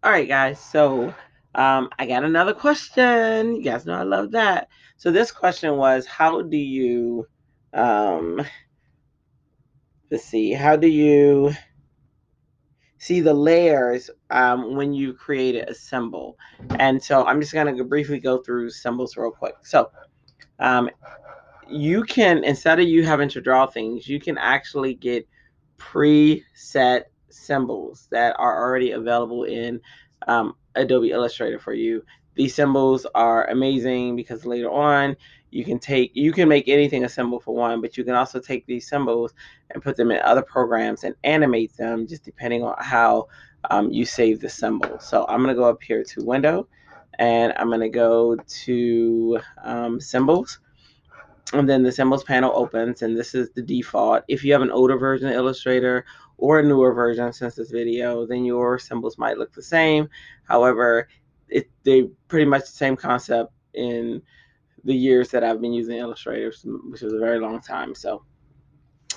All right, guys. So I got another question. You guys know I love that. So this question was, how do you, um, let's see, how do you see the layers when you created a symbol? And so I'm just going to briefly go through symbols real quick. So um, you can, instead of you having to draw things, you can actually get preset symbols that are already available in Adobe Illustrator for you. These symbols are amazing because later on you can make anything a symbol for one, but you can also take these symbols and put them in other programs and animate them just depending on how you save the symbol. So I'm going to go up here to Window, and I'm going to go to Symbols, and then the symbols panel opens, and this is the default. If you have an older version of Illustrator or a newer version since this video, then your symbols might look the same. However, they pretty much the same concept in the years that I've been using Illustrator, which is a very long time. So,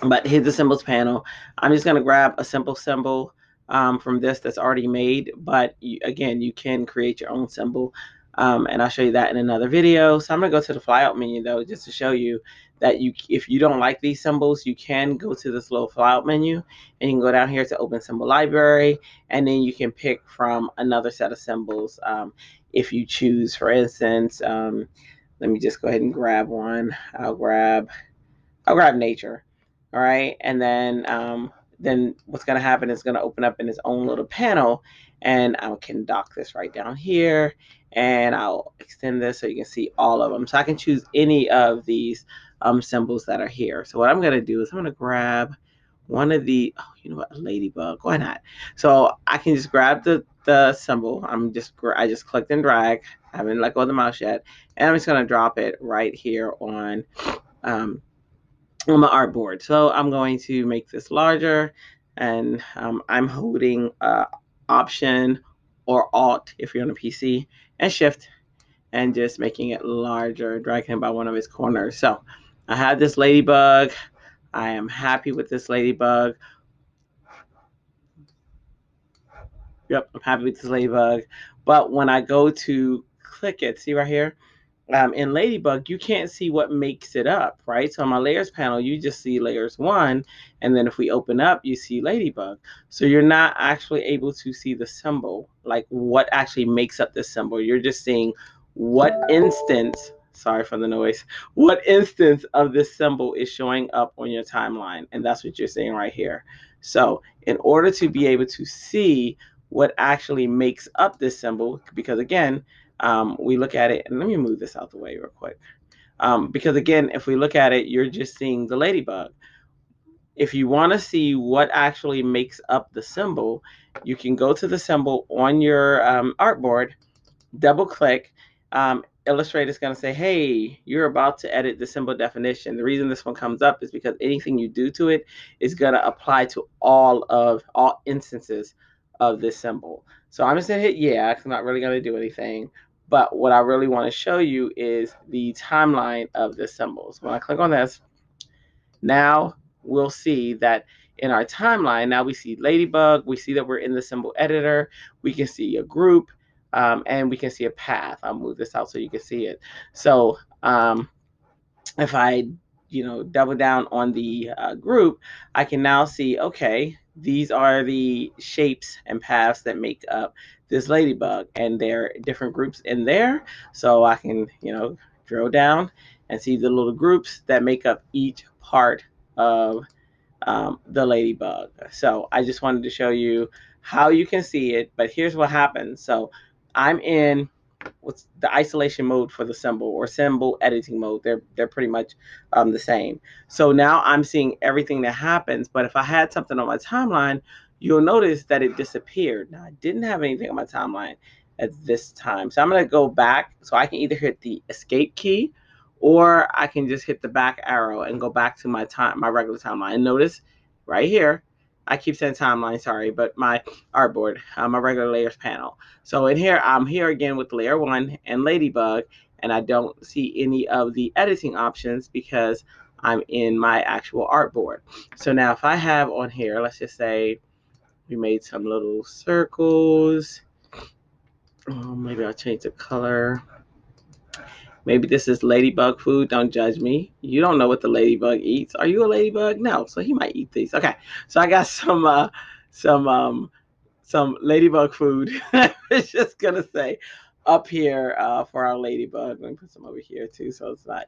but here's the symbols panel. I'm just going to grab a simple symbol from this that's already made, but again, you can create your own symbol, and I'll show you that in another video. So I'm going to go to the flyout menu though, just to show you that if you don't like these symbols, you can go to this little flyout menu, and you can go down here to open symbol library, and then you can pick from another set of symbols if you choose. For instance, let me just go ahead and grab one. I'll grab nature. All right. And then what's going to happen is going to open up in its own little panel, and I can dock this right down here, and I'll extend this so you can see all of them. So I can choose any of these symbols that are here. So what I'm going to do is I'm going to grab one of the, oh, you know what, a ladybug, why not? So I can just grab the symbol. I just clicked and drag. I haven't let go of the mouse yet, and I'm just going to drop it right here um, on my artboard. So I'm going to make this larger, and I'm holding Option or Alt if you're on a PC, and Shift, and just making it larger, dragging it by one of its corners. So I have this ladybug. I am happy with this ladybug. Yep, I'm happy with this ladybug. But when I go to click it, see right here, in Ladybug, you can't see what makes it up, right? So on my layers panel, you just see layers 1, and then if we open up, you see Ladybug. So you're not actually able to see the symbol, like what actually makes up this symbol. You're just seeing what instance, sorry for the noise, what instance of this symbol is showing up on your timeline, and that's what you're seeing right here. So in order to be able to see what actually makes up this symbol, because again, we look at it, and let me move this out the way real quick. Because again, if we look at it, you're just seeing the ladybug. If you want to see what actually makes up the symbol, you can go to the symbol on your artboard, double click. Illustrator is going to say, hey, you're about to edit the symbol definition. The reason this one comes up is because anything you do to it is going to apply to all instances of this symbol. So I'm just going to hit yeah, because I'm not really going to do anything. But what I really want to show you is the timeline of the symbols. When I click on this, now we'll see that in our timeline, now we see Ladybug, we see that we're in the symbol editor, we can see a group, and we can see a path. I'll move this out so you can see it. So if I double down on the group, I can now see, okay, these are the shapes and paths that make up this ladybug, and there are different groups in there. So I can drill down and see the little groups that make up each part of the ladybug. So I just wanted to show you how you can see it, but here's what happens. So I'm in what's the isolation mode for the symbol, or symbol editing mode. They're pretty much the same. So now I'm seeing everything that happens, but if I had something on my timeline, you'll notice that it disappeared. Now I didn't have anything on my timeline at this time. So I'm going to go back, so I can either hit the escape key, or I can just hit the back arrow and go back to my regular timeline. And notice right here, I keep saying timeline, sorry, but my artboard, my regular layers panel. So in here, I'm here again with layer 1 and Ladybug, and I don't see any of the editing options because I'm in my actual artboard. So now if I have on here, let's just say we made some little circles, Maybe I'll change the color. Maybe this is ladybug food. Don't judge me. You don't know what the ladybug eats. Are you a ladybug? No. So he might eat these. Okay. So I got some some ladybug food. I was just gonna say up here for our ladybug. Let me put some over here too, so it's not,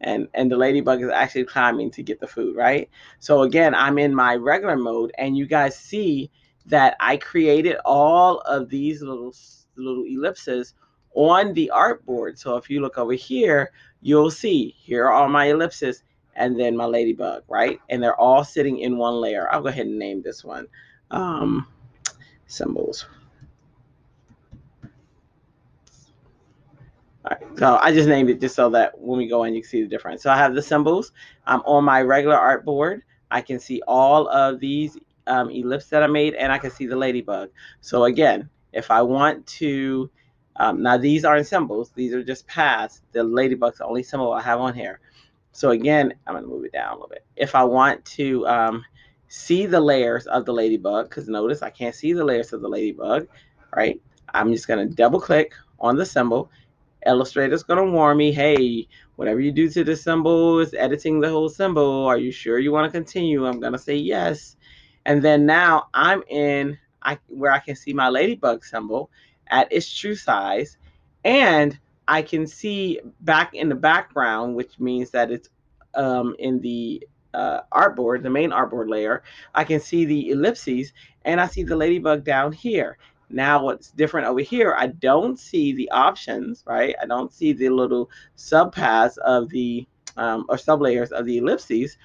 and the ladybug is actually climbing to get the food, right? So again, I'm in my regular mode, and you guys see that I created all of these little ellipses on the artboard. So if you look over here, you'll see here are all my ellipses and then my ladybug, right? And they're all sitting in one layer. I'll go ahead and name this one symbols. All right, so I just named it just so that when we go in, you can see the difference. So I have the symbols. I'm on my regular artboard. I can see all of these ellipses that I made, and I can see the ladybug. So again, if I want to, now these aren't symbols. These are just paths. The ladybug's the only symbol I have on here. So again, I'm going to move it down a little bit. If I want to see the layers of the ladybug, because notice I can't see the layers of the ladybug, right? I'm just going to double click on the symbol. Illustrator's going to warn me, hey, whatever you do to the symbol is editing the whole symbol. Are you sure you want to continue? I'm going to say yes. And then now I'm in where I can see my ladybug symbol at its true size. And I can see back in the background, which means that it's in the artboard, the main artboard layer. I can see the ellipses, and I see the layers down here. Now, what's different over here, I don't see the options, right? I don't see the little subpaths of the, or sublayers of the ellipses,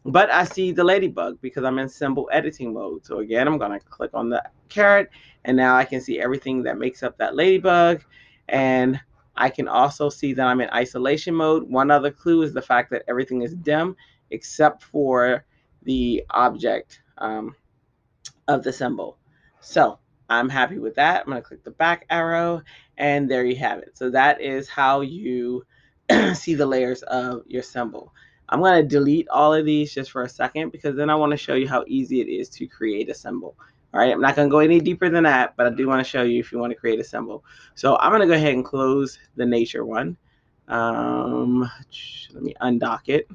but I see the ladybug because I'm in symbol editing mode. So again, I'm going to click on the caret, and now I can see everything that makes up that ladybug. And I can also see that I'm in isolation mode. One other clue is the fact that everything is dim except for the object of the symbol. So I'm happy with that. I'm going to click the back arrow, and there you have it. So that is how you see the layers of your symbol. I'm going to delete all of these just for a second, because then I want to show you how easy it is to create a symbol. All right, I'm not going to go any deeper than that, but I do want to show you if you want to create a symbol. So I'm going to go ahead and close the nature one. Let me undock it.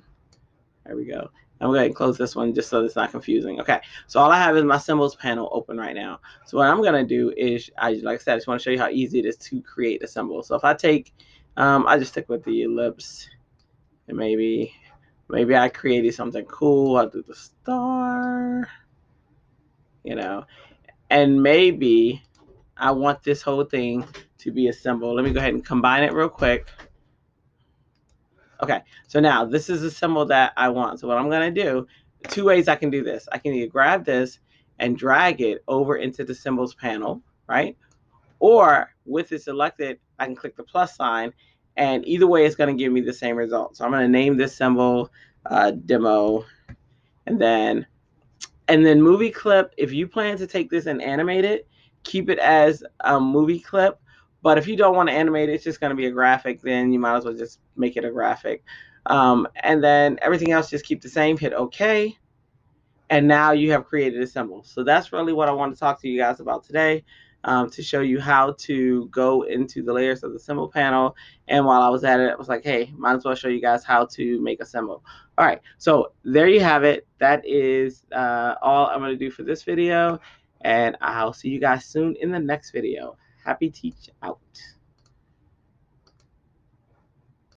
There we go. I'm going to go ahead and close this one just so it's not confusing. Okay, so all I have is my symbols panel open right now. So what I'm going to do is, like I said, I just want to show you how easy it is to create a symbol. So if I take, I just stick with the ellipse, and maybe I created something cool. I'll do the star, and maybe I want this whole thing to be a symbol. Let me go ahead and combine it real quick. Okay, so now this is a symbol that I want. So what I'm going to do, two ways I can do this. I can either grab this and drag it over into the symbols panel, right? Or with it selected, I can click the plus sign, and either way, it's going to give me the same result. So I'm going to name this symbol demo, and then movie clip. If you plan to take this and animate it, keep it as a movie clip. But if you don't want to animate it, it's just going to be a graphic, then you might as well just make it a graphic. And then everything else, just keep the same, hit OK. And now you have created a symbol. So that's really what I want to talk to you guys about today, to show you how to go into the layers of the symbol panel. And while I was at it, I was like, hey, might as well show you guys how to make a symbol. All right, so there you have it. That is all I'm going to do for this video. And I'll see you guys soon in the next video. Happy Teach out.